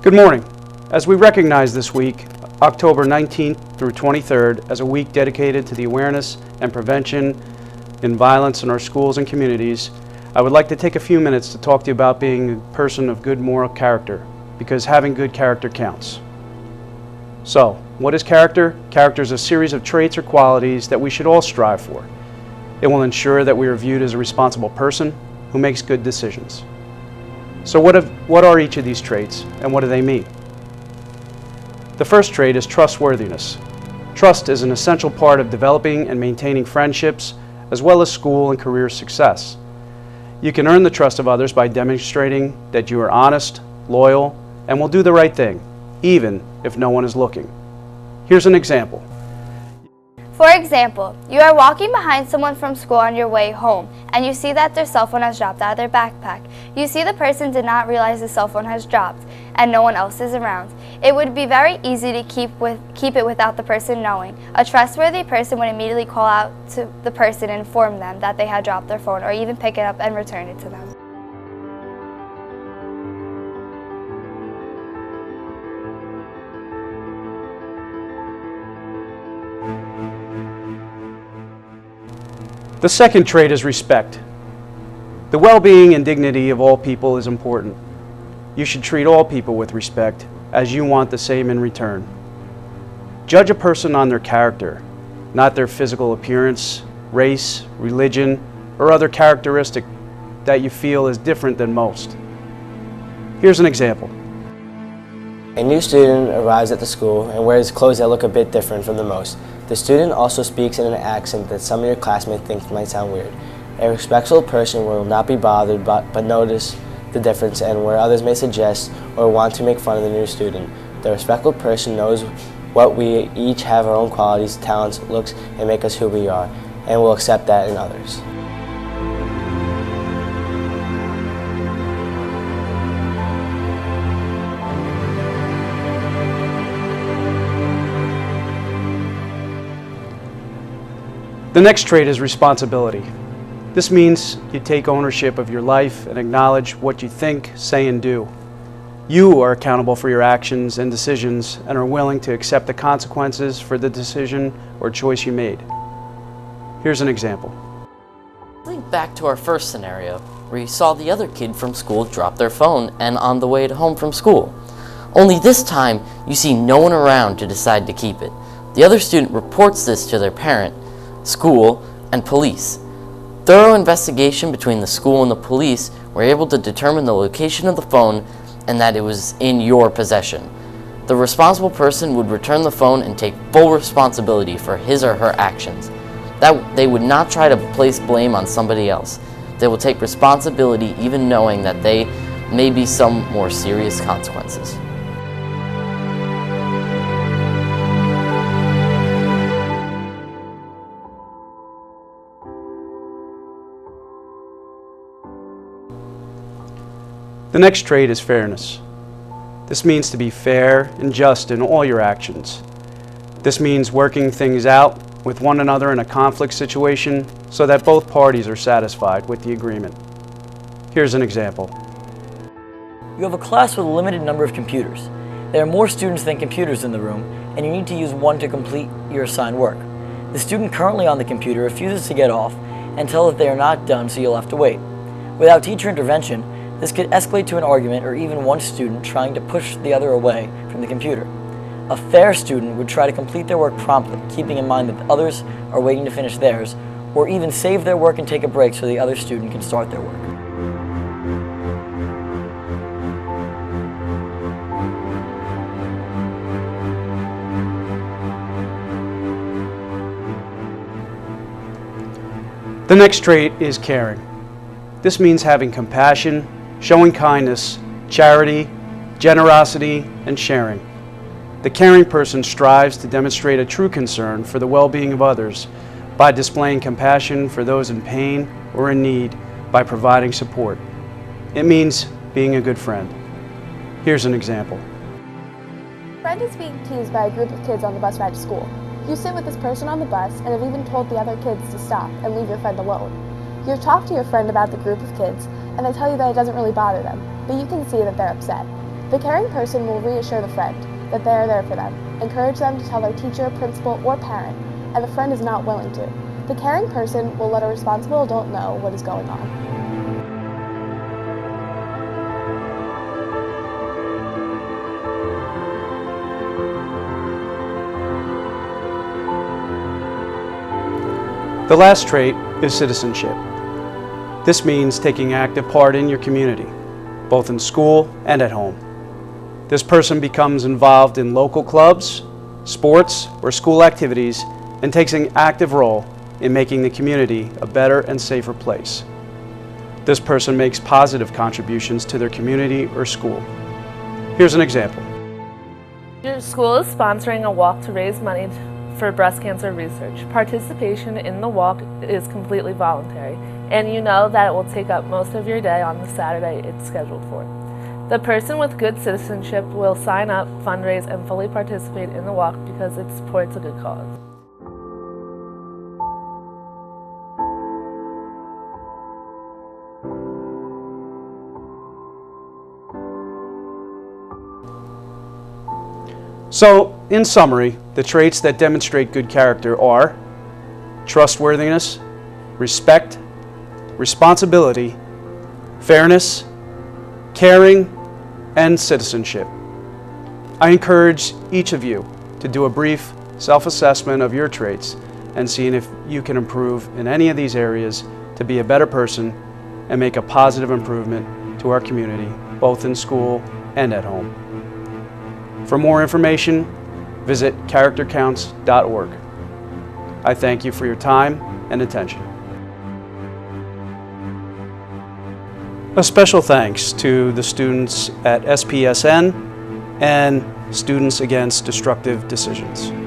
Good morning. As we recognize this week, October 19th through 23rd, as a week dedicated to the awareness and prevention in violence in our schools and communities, I would like to take a few minutes to talk to you about being a person of good moral character, because having good character counts. So, what is character? Character is a series of traits or qualities that we should all strive for. It will ensure that we are viewed as a responsible person who makes good decisions. So what are each of these traits, and what do they mean? The first trait is trustworthiness. Trust is an essential part of developing and maintaining friendships, as well as school and career success. You can earn the trust of others by demonstrating that you are honest, loyal, and will do the right thing, even if no one is looking. Here's an example. For example, you are walking behind someone from school on your way home, and you see that their cell phone has dropped out of their backpack. You see the person did not realize the cell phone has dropped, and no one else is around. It would be very easy to keep it without the person knowing. A trustworthy person would immediately call out to the person and inform them that they had dropped their phone, or even pick it up and return it to them. The second trait is respect. The well-being and dignity of all people is important. You should treat all people with respect, as you want the same in return. Judge a person on their character, not their physical appearance, race, religion, or other characteristic that you feel is different than most. Here's an example. A new student arrives at the school and wears clothes that look a bit different from the most. The student also speaks in an accent that some of your classmates think might sound weird. A respectful person will not be bothered but notice the difference, and where others may suggest or want to make fun of the new student, the respectful person knows what we each have our own qualities, talents, looks, and make us who we are, and will accept that in others. The next trait is responsibility. This means you take ownership of your life and acknowledge what you think, say, and do. You are accountable for your actions and decisions and are willing to accept the consequences for the decision or choice you made. Here's an example. Think back to our first scenario, where you saw the other kid from school drop their phone and on the way home from school. Only this time, you see no one around to decide to keep it. The other student reports this to their parent, school, and police. Thorough investigation between the school and the police were able to determine the location of the phone and that it was in your possession. The responsible person would return the phone and take full responsibility for his or her actions. That they would not try to place blame on somebody else. They will take responsibility even knowing that they may be some more serious consequences. The next trait is fairness. This means to be fair and just in all your actions. This means working things out with one another in a conflict situation so that both parties are satisfied with the agreement. Here's an example. You have a class with a limited number of computers. There are more students than computers in the room, and you need to use one to complete your assigned work. The student currently on the computer refuses to get off and tell that they are not done, so you'll have to wait. Without teacher intervention, this could escalate to an argument or even one student trying to push the other away from the computer. A fair student would try to complete their work promptly, keeping in mind that others are waiting to finish theirs, or even save their work and take a break so the other student can start their work. The next trait is caring. This means having compassion, showing kindness, charity, generosity, and sharing. The caring person strives to demonstrate a true concern for the well-being of others by displaying compassion for those in pain or in need by providing support. It means being a good friend. Here's an example. A friend is being teased by a group of kids on the bus ride to school. You sit with this person on the bus and have even told the other kids to stop and leave your friend alone. You talk to your friend about the group of kids and they tell you that it doesn't really bother them, but you can see that they're upset. The caring person will reassure the friend that they are there for them, encourage them to tell their teacher, principal, or parent, and the friend is not willing to. The caring person will let a responsible adult know what is going on. The last trait is citizenship. This means taking active part in your community, both in school and at home. This person becomes involved in local clubs, sports, or school activities and takes an active role in making the community a better and safer place. This person makes positive contributions to their community or school. Here's an example. Your school is sponsoring a walk to raise money for breast cancer research. Participation in the walk is completely voluntary, and you know that it will take up most of your day on the Saturday it's scheduled for. The person with good citizenship will sign up, fundraise, and fully participate in the walk because it supports a good cause. So, in summary, the traits that demonstrate good character are trustworthiness, respect, responsibility, fairness, caring, and citizenship. I encourage each of you to do a brief self-assessment of your traits and seeing if you can improve in any of these areas to be a better person and make a positive improvement to our community, both in school and at home. For more information, visit charactercounts.org. I thank you for your time and attention. A special thanks to the students at SPSN and Students Against Destructive Decisions.